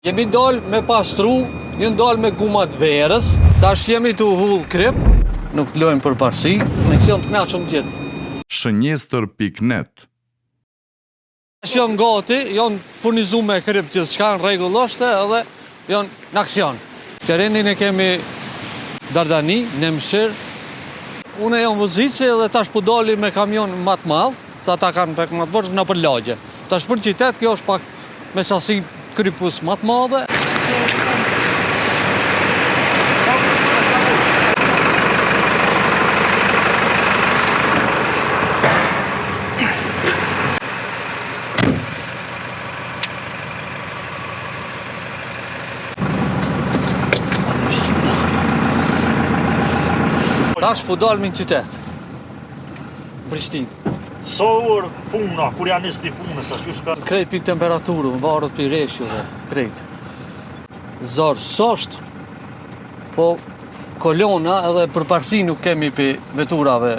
Jemi dal me pastru, jemi dal me gumat verës, tash jemi të hull krip, nuk lojmë për parësi, me kësion të knaqëm gjithë. Shënjestër.net Tash janë gati, janë furnizu me krip gjithë shka në regullosht edhe janë në aksion. Terenin e kemi Dardani, në Mshir, une jam vëzici edhe tash po dali me kamion matë malë, sa ta kanë pek matë vërshë në për lagje. Tash për qitet, kjo është pak me sasi krypus matë madhe. Tash po dalmi në qytet, Prishtinë. Sa orë puna, kur janë nisni punës, aty shka? Krejt për temperaturë, varet për reshju dhe krejt. Zorë sosht, po kolona edhe përparsi nuk kemi për veturave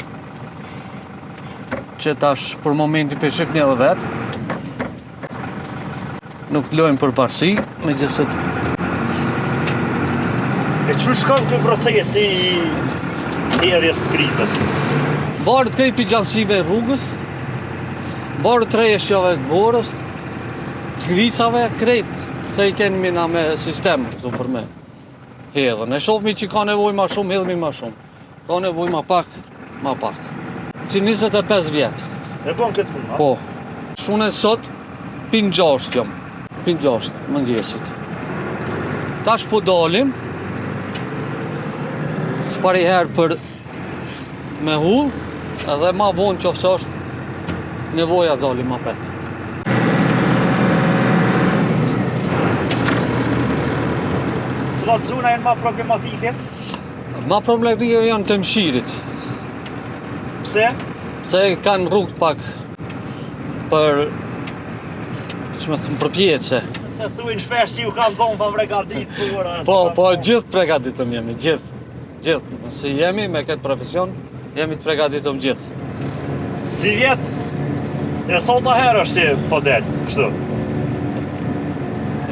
që tash për momentin për shifni edhe vetë. Nuk lojmë përparsi, me gjithësët. E që shkan këtë procesi i erjes të kripës? Barët krejt për gjansive rrugës, barët trejeshjave të borës, të gricave, krejt, se i keni mina me sistem, këtu për me. Hedhën, e shofmi që ka nevoj ma shumë, hedhëmi ma shumë. Ka nevoj ma pak. Që 25 vjetë. E bon këtë punë, Po, shune sot, pin 6 jam, pin 6 mëngjesit. Tash po dalim, shpari herë për me hull, edhe ma vonë që ofse është nevoja dalim ma petë. Cilat zona janë ma problematike? Ma problematike janë të Mshirit, Pse? se kanë rrugët pak për, që me thëmë, për pjeqe. Se thuin shpesh që ju kanë zonë pa pregadit për... Po, gjithë pregaditëm jemi, gjithë. Si jemi me këtë profesion, jemi të pregaditëm gjithë. Si vjetë, e sot a herë është që po delë, kështu?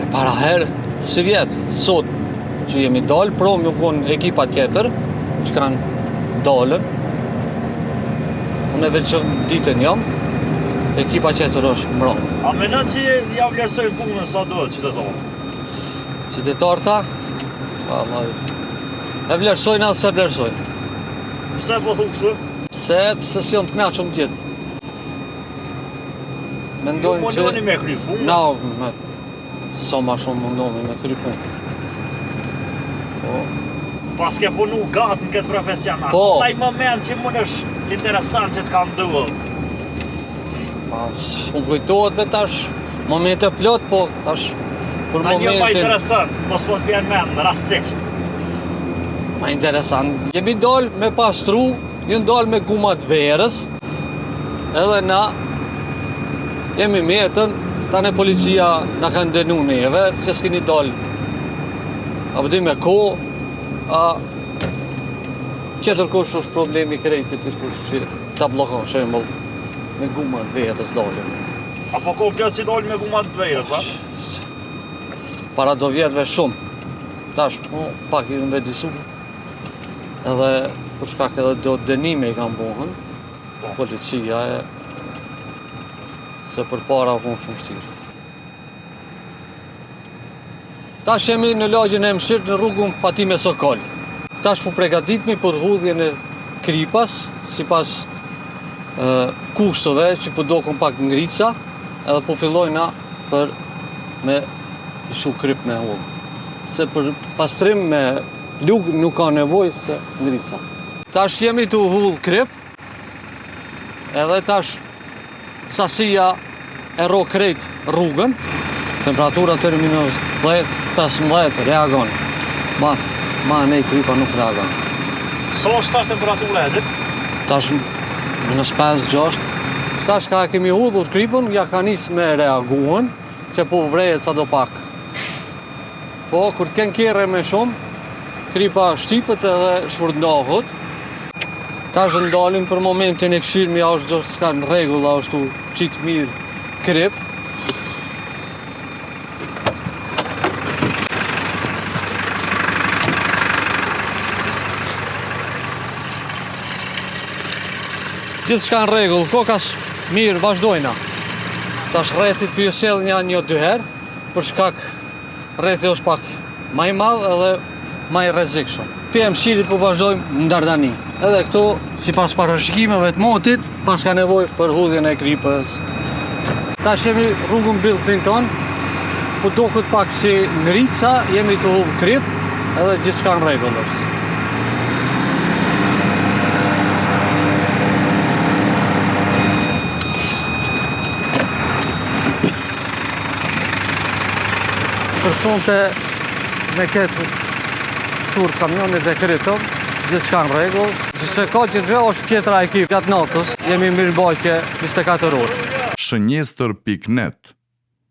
E para herë, si vjetë, sot që jemi dalë, pro më konë ekipa tjetër, që kanë dalën. Unë e veçëm ditën jam, ekipa tjetër është mbronë. A menon që ja vlerësojnë punën sa duhet qytetarë? Qytetarëta, vallaj, e vlerësojnë asë se vlerësojnë. Pse po thu kështu? Pse si janë të knaqëm gjithë. Mendojnë që... Ju mundoni me kry punë? Na, sa ma shumë mundoni me kry punë. Po. Pas ke punu gatë në këtë profesionat. Po. Ai moment që mund është interesant që të kanë duhet. Unë kujtohet me tash, momente plot, po tash për A një pa momentin... interesant, mos po të bjen men, rasikt. Ma interesant. Jemi dal me pastru, jemi dal me gumat verës, edhe na jemi metën, tane policia na kanë denu neve, që s'kini dal. A vëdi me ko, a qëtër kush është problemi krejt, qëtër kush që ta blokon, shembull, me gumat verës dalim. Apo ko plot si doli me gumat të vejrës, a? Para do vjetëve shumë. Tash, pak i në vedisu. Edhe, për shkak edhe do dënime i kanë bohën, policia e... se për para u konë shumë shtirë. Tash jemi në lagjën e Mshirë në rrugën Fatime Sokol. Tash po pregaditmi për hudhjen e kripas, si pas kushtove që po dokon pak ngrica, edhe po fillojna për me ishu krip me hudhë. Se për pastrim me lugë nuk ka nevoj se ngrica. Tash jemi të hull krip, edhe tash sasia e ro krejt rrugën, temperatura të minus 10-15 reagon. Ma ne i kripa nuk reagon. So është tash temperatura edhe? Tash minus 5-6. Tash ka kemi hudhur kripën, ja ka nis me reaguën, që po vrejet sa do pak. Po, kur të kenë kere me shumë, kripa shtipët edhe shvërndohët. Tash ndalim për momentin e këshirë, ja është gjithë s'ka në regulla, është qitë mirë krip. Gjithçka në rregull, kokas mirë, vazhdojna. Tash rrethit për ju sjell një 2 herë, për shkak rrethi është pak më i madh edhe më i rrezikshëm. PM shirit po vazhdojmë në Dardani. Edhe këtu, sipas parashikimeve të motit, pas ka nevojë për hudhjen e kripës. Tash jemi rrugën Bill Clinton, po duket pak si ngrica, jemi të hudh krip, edhe gjithçka në rregull është. Personte me këtë tur kamionit dhe krytëm, gjithçka në rregull. Nëse ka gjë është tjetra ekip gjatë natës, jemi mirëmbajtje 24 orë. Shënjestër.net